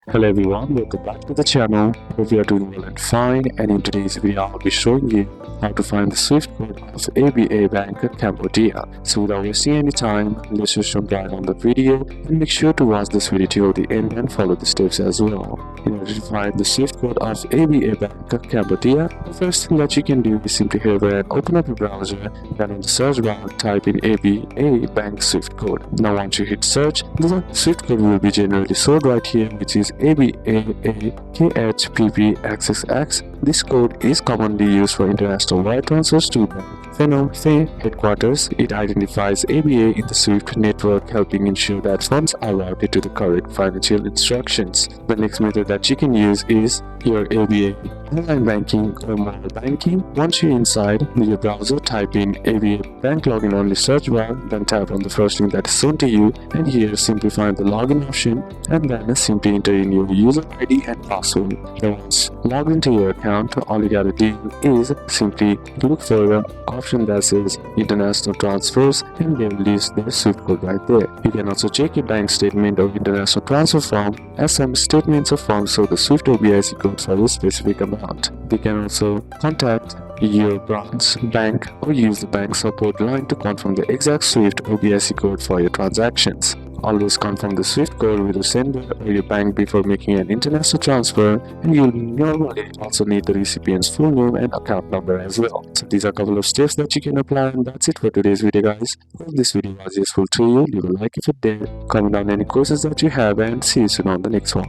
Hello everyone, welcome back to the channel. Hope you are doing well and fine, and in today's video I'll be showing you how to find the SWIFT code of ABA Bank Cambodia. So without wasting any time, let's just jump right on the video and make sure to watch this video till the end and follow the steps as well. In order to find the SWIFT code of ABA Bank Cambodia, the first thing that you can do is simply head over and open up your browser, then on the search bar type in ABA Bank SWIFT code. Now once you hit search, the SWIFT code will be generally stored right here, which is ABAAKHPPXXX. This code is commonly used for international wire transfers to Bank Phnom Penh headquarters. It identifies ABA in the SWIFT network, helping ensure that funds are routed to the correct financial instructions. The next method that you can use is your ABA online banking or mobile banking. Once you're inside your browser, type in ABA Bank login on the search bar, then tap on the first link that is shown to you, and here simply find the login option, and then simply enter in your user ID and password. Then once logged into your account, all you gotta do is simply look for the option that says international transfers, and they will list the SWIFT code right there. You can also check your bank statement or international transfer form, as some statements or forms show the SWIFT OBIC code for a specific amount. You can also contact your branch bank or use the bank support line to confirm the exact SWIFT OBIC code for your transactions. Always confirm the SWIFT code with the sender or your bank before making an international transfer, and you'll normally also need the recipient's full name and account number as well. So these are a couple of steps that you can apply, and that's it for today's video, guys. Hope this video was useful to you. Leave a like if it did, comment down any questions that you have, and see you soon on the next one.